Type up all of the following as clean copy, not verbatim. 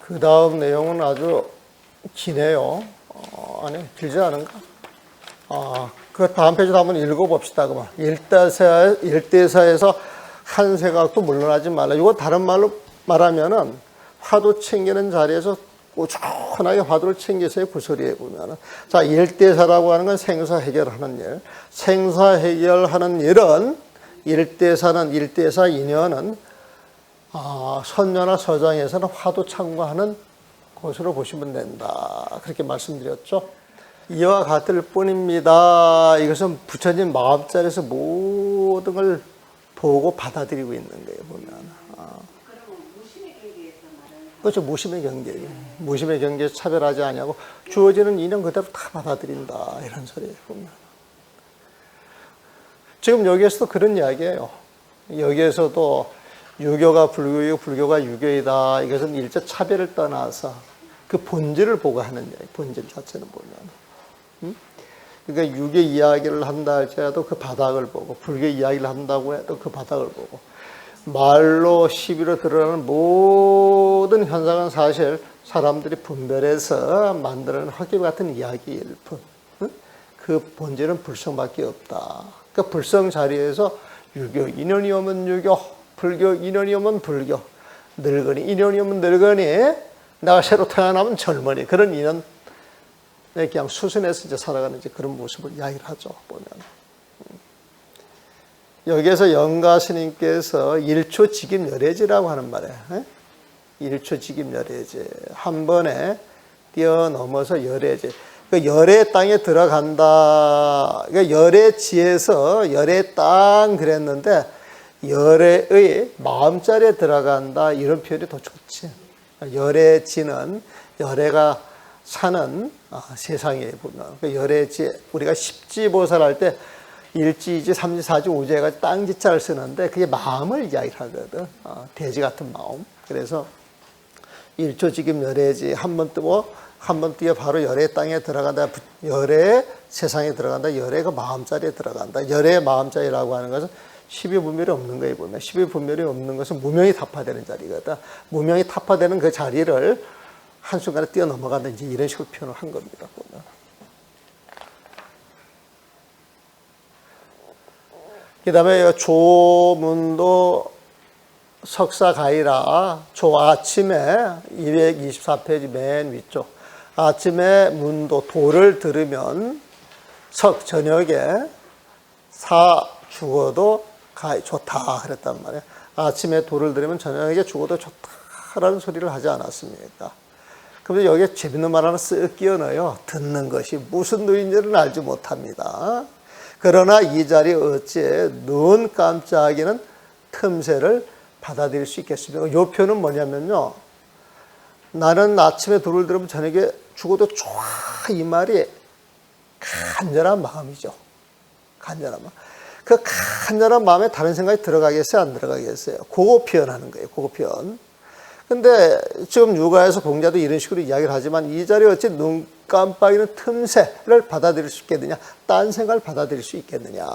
그 다음 내용은 아주 기네요. 아니, 길지 않은가? 그 다음 페이지도 한번 읽어봅시다. 그만. 일대사에서 한 생각도 물러나지 말라. 이거 다른 말로 말하면은 화두 챙기는 자리에서 꾸준하게 화두를 챙기세요. 구설이에 보면은. 자, 일대사라고 하는 건 생사 해결하는 일. 생사 해결하는 일은 일대사 인연은 선녀나 서장에서는 화두 참고하는 것으로 보시면 된다. 그렇게 말씀드렸죠. 이와 같을 뿐입니다. 이것은 부처님 마음자리에서 모든 걸 보고 받아들이고 있는 거예요. 보면. 그러면 무심의 경계에서 말하는 그렇죠. 무심의 경계. 무심의 경계에서 차별하지 아니하고 주어지는 인연 그대로 다 받아들인다. 이런 소리예요. 보면. 지금 여기에서도 그런 이야기예요. 여기에서도 유교가 불교이고 불교가 유교이다. 이것은 일체 차별을 떠나서 그 본질을 보고 하는 이야기. 본질 자체는 보면. 그러니까 유교 이야기를 한다 할지라도 그 바닥을 보고 불교 이야기를 한다고 해도 그 바닥을 보고 말로 시비로 드러나는 모든 현상은 사실 사람들이 분별해서 만드는 헛개비 같은 이야기일 뿐. 그 본질은 불성밖에 없다. 그 불성 자리에서 유교 인연이 오면 유교, 불교 인연이 오면 불교, 늙은이 인연이 오면 늙은이, 내가 새로 태어나면 젊은이, 그런 인연 그냥 수순해서 이제 살아가는 이제 그런 모습을 이야기를 하죠. 보면 여기에서 영가 스님께서 일초직임열애지라고 하는 말이에요. 일초직임열애지, 한 번에 뛰어넘어서 열애지. 그 열애 땅에 들어간다. 그러니까 열애지에서 열애 땅 그랬는데 열애의 마음자리에 들어간다. 이런 표현이 더 좋지. 열애지는 열애가 사는 세상에 보면 그 열애지, 우리가 십지보살 할 때 일지이지, 삼지, 사지, 오지해가지고 땅지자를 쓰는데 그게 마음을 이야기를 하거든. 돼지 같은 마음. 그래서 일초직임 열애지, 한 번 뜨고 한 번 뛰어 바로 열애 땅에 들어간다. 열애 세상에 들어간다. 열애가 마음자리에 들어간다. 열애 마음자리라고 하는 것은 십이분별이 없는 거에 보면, 십이분별이 없는 것은 무명이 타파되는 자리거든. 무명이 타파되는 그 자리를 한순간에 뛰어넘어간다. 이제 이런 식으로 표현을 한 겁니다. 보면. 그 다음에 조문도 석사가이라, 아침에 224페이지 맨 위쪽. 아침에 문도 도를 들으면 저녁에 죽어도 좋다 그랬단 말이에요. 아침에 도를 들으면 저녁에 죽어도 좋다라는 소리를 하지 않았습니까? 그런데 여기에 재밌는 말 하나 쓱 끼워 넣어요. 듣는 것이 무슨 누인지는 알지 못합니다. 그러나 이 자리에 어찌 눈 깜짝이는 틈새를 받아들일 수 있겠습니까? 이 표현은 뭐냐면요. 나는 아침에 도를 들으면 저녁에 죽어도 좋아. 이 말이 간절한 마음이죠. 간절한 마음. 그 간절한 마음에 다른 생각이 들어가겠어요? 안 들어가겠어요? 그거 표현하는 거예요. 그거 표현. 근데 지금 육아에서 공자도 이런 식으로 이야기를 하지만 이 자리에 어찌 눈 깜빡이는 틈새를 받아들일 수 있겠느냐? 딴 생각을 받아들일 수 있겠느냐?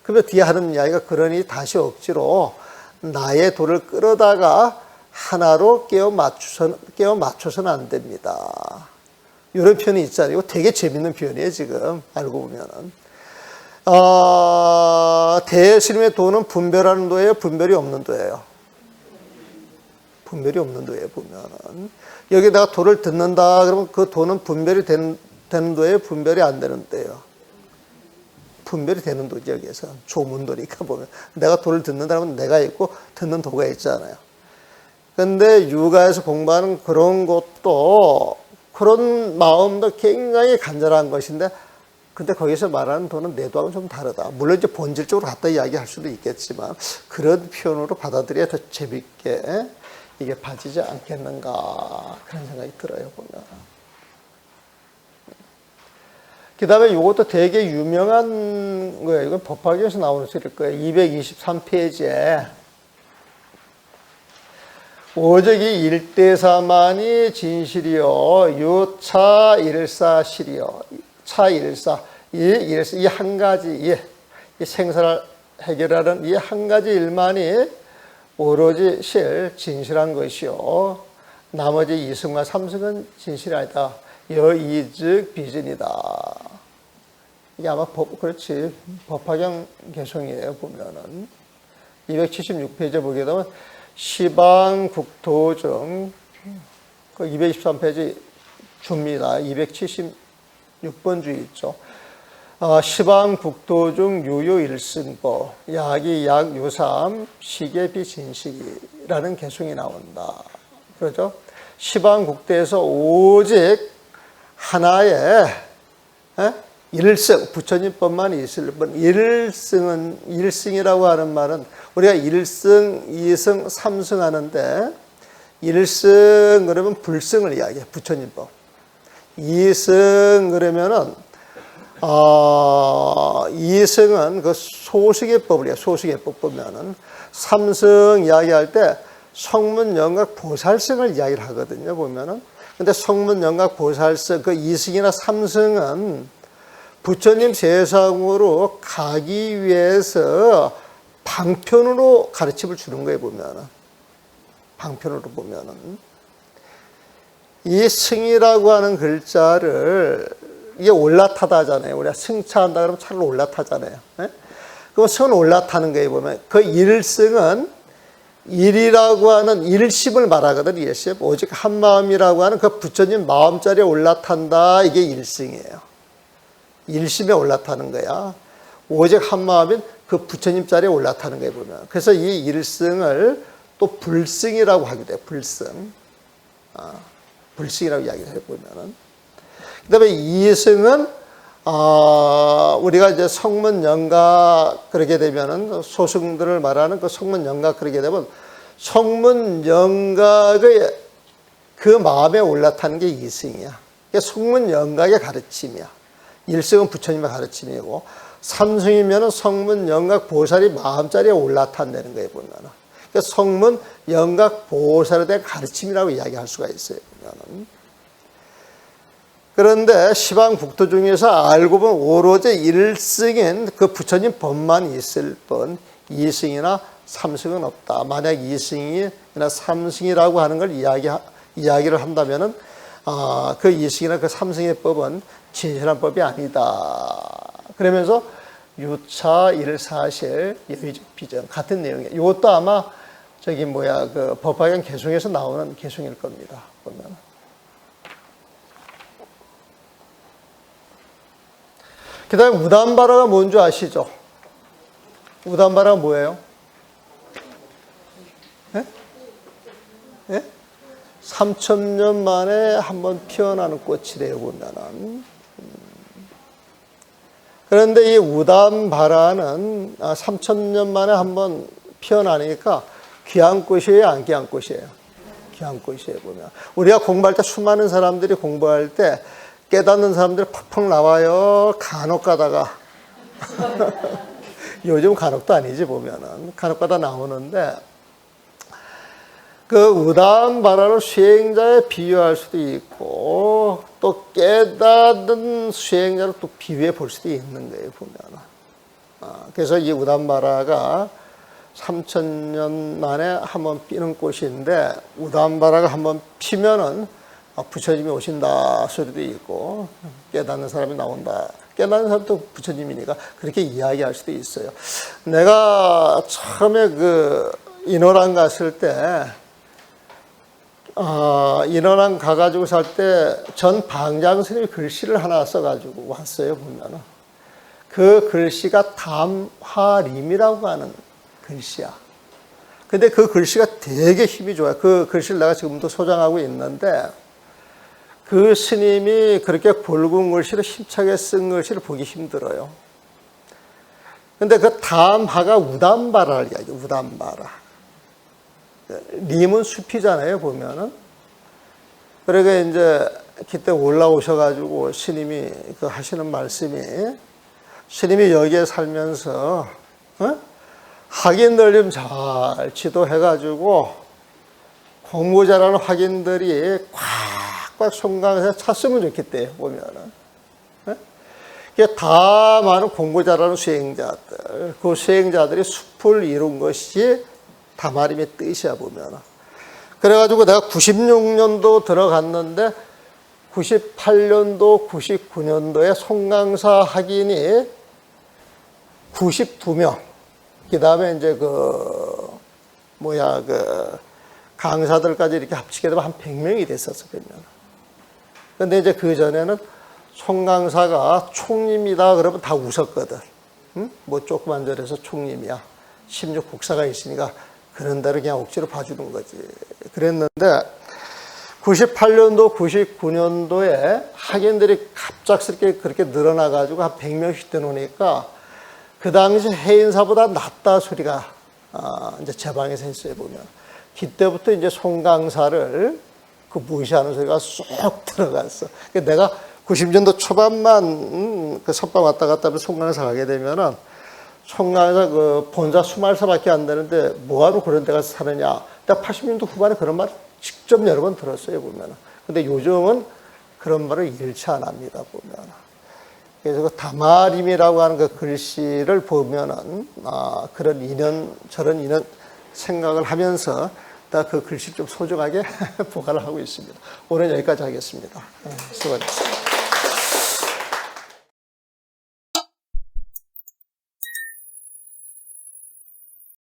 그러면 뒤에 하는 이야기가 그러니 다시 억지로 나의 도를 끌어다가 하나로 깨워 맞춰서는 안 됩니다. 이런 표현이 있잖아요. 이거 되게 재밌는 표현이에요, 지금. 알고 보면은. 대스님의 도는 분별하는 도예요? 분별이 없는 도예요? 분별이 없는 도예요, 보면은. 여기다가 도를 듣는다, 그러면 그 도는 분별이 되는 도예요? 분별이 안 되는 도예요? 분별이 되는 도지, 여기에서. 조문도니까 보면. 내가 도를 듣는다 하면 내가 있고 듣는 도가 있잖아요. 근데 육아에서 공부하는 그런 것도, 그런 마음도 굉장히 간절한 것인데, 근데 거기서 말하는 도는 내도하고는 좀 다르다. 물론 이제 본질적으로 갖다 이야기할 수도 있겠지만, 그런 표현으로 받아들여야 더 재밌게 이게 봐지지 않겠는가. 그런 생각이 들어요, 보면. 그 다음에 이것도 되게 유명한 거예요. 이건 법화경에서 나오는 소리일 거예요. 223페이지에. 오적이 일대사만이 진실이요 유차 일사실이요. 차 일사, 이 한 가지, 이 생사를 해결하는 이 한 가지 일만이 오로지 진실한 것이요. 나머지 이승과 삼승은 진실이 아니다. 여이즉 비진이다. 이게 아마 그렇지. 법화경 개송이에요, 보면은. 276페이지에 보게 되면, 시방국토 중, 그 223페이지 줍니다. 276번 주 있죠. 시방국토 중 유유일승보, 약이 약 유삼, 시계 비진식이라는 개송이 나온다. 그렇죠? 시방국토에서 오직 하나의 일승, 부처님법만 있을 뿐, 일승이라고 하는 말은 우리가 일승, 이승, 삼승 하는데, 일승 그러면 불승을 이야기해, 부처님법. 이승 그러면은, 이승은 그 소승의법을 이야기해, 소승의법 보면은. 삼승 이야기할 때 성문, 영각, 보살승을 이야기를 하거든요, 보면은. 근데 성문, 영각, 보살승, 그 이승이나 삼승은 부처님 세상으로 가기 위해서 방편으로 가르침을 주는 거예요, 보면은. 방편으로 보면은. 이 승이라고 하는 글자를, 이게 올라타다 하잖아요. 우리가 승차한다 그러면 차를 올라타잖아요. 그럼 승은 올라타는 거예요, 보면. 그 일승은 일이라고 하는 일심을 말하거든, 일심. 오직 한 마음이라고 하는 그 부처님 마음자리에 올라탄다. 이게 일승이에요. 일심에 올라타는 거야. 오직 한 마음인 그 부처님 자리에 올라타는 거예요, 보면. 그래서 이 일승을 또 불승이라고 하기도 해요, 불승. 불승이라고 이야기를 해보면은. 그 다음에 이승은, 우리가 이제 성문 영각 그러게 되면은 소승들을 말하는 그 성문 영각 그러게 되면 성문 영각의 그 마음에 올라타는 게 이승이야. 그게 성문 영각의 가르침이야. 일승은 부처님의 가르침이고, 삼승이면은 성문 영각 보살이 마음자리에 올라탄다는 거예요, 보면은. 그러니까 성문 영각 보살에 대한 가르침이라고 이야기할 수가 있어요, 보면은. 그런데 시방국토 중에서 알고 보면 오로지 일승인 그 부처님 법만 있을 뿐 이승이나 삼승은 없다. 만약 이승이나 삼승이라고 하는 걸 이야기를 한다면은 그 이승이나 그 삼승의 법은 진실한 법이 아니다. 그러면서 유차 일사실 여의적 비전 같은 내용이에요. 이것도 아마 그 법화경 개송에서 나오는 개송일 겁니다, 보면. 그 다음에 우담바라가 뭔지 아시죠? 우담바라가 뭐예요? 예? 예? 3000년 만에 한번 피어나는 꽃이래요, 보면은. 그런데 이 우담바라는 3000년 만에 한번 피어나니까 귀한 꽃이에요, 안 귀한 꽃이에요? 귀한 꽃이에요, 보면. 우리가 공부할 때 수많은 사람들이 공부할 때 깨닫는 사람들이 팍팍 나와요. 간혹 가다가. 요즘 간혹도 아니지, 보면은. 간혹 가다 나오는데, 그 우담바라를 수행자에 비유할 수도 있고, 또 깨닫는 수행자를 또 비유해 볼 수도 있는 거예요, 보면은. 그래서 이 우담바라가 3000년 만에 한번 피는 꽃인데, 우담바라가 한번 피면은 부처님이 오신다 소리도 있고, 깨닫는 사람이 나온다. 깨닫는 사람도 부처님이니까 그렇게 이야기할 수도 있어요. 내가 처음에 인어랑 갔을 때, 인어랑 가가지고 살 때 전 방장 스님이 글씨를 하나 써가지고 왔어요, 보면은. 그 글씨가 담화림이라고 하는 글씨야. 근데 그 글씨가 되게 힘이 좋아요. 그 글씨를 내가 지금도 소장하고 있는데, 그 스님이 그렇게 굵은 글씨를 힘차게 쓴 글씨를 보기 힘들어요. 근데 그 담화가 우담바라를 이야기해요, 우담바라. 림은 숲이잖아요, 보면은. 그러니까 이제 그때 올라오셔가지고 스님이 하시는 말씀이, 스님이 여기에 살면서, 학인들 좀 잘 지도해가지고 공부 잘하는 학인들이 꽉꽉 송강해서 찼으면 좋겠대요, 보면은. 이게 다 많은 공부 잘하는 수행자들, 그 수행자들이 숲을 이룬 것이 다마림의 뜻이야, 보면은. 그래가지고 내가 96년도 들어갔는데 98년도, 99년도에 송강사 학인이 92명. 그 다음에 이제 강사들까지 이렇게 합치게 되면 한 100명이 됐었어, 100명. 근데 이제 그 전에는 송강사가 총리입니다. 그러면 다 웃었거든. 응? 뭐 조그만 절에서 총리임이야. 심지어 국사가 있으니까 그런 대로 그냥 억지로 봐주는 거지. 그랬는데 98년도, 99년도에 학인들이 갑작스럽게 그렇게 늘어나가지고 한 100명씩 되놓으니까 그 당시 해인사보다 낫다 소리가 이제 제 방에서 했어요, 보면. 그때부터 이제 송강사를 무시하는 소리가 쏙 들어갔어. 내가 90년도 초반만 그 선방 왔다 갔다 하면 송강사 가게 되면은 송강사 본사 수말사밖에 안 되는데 뭐하러 그런 데 가서 사느냐. 내가 80년도 후반에 그런 말 직접 여러 번 들었어요, 보면은. 근데 요즘은 그런 말을 일치 안 합니다, 보면. 그래서 그 다마림이라고 하는 그 글씨를 보면은, 그런 인연, 저런 인연 생각을 하면서 다 그 글씨 좀 소중하게 보관을 하고 있습니다. 오늘 여기까지 하겠습니다. 수고하셨습니다.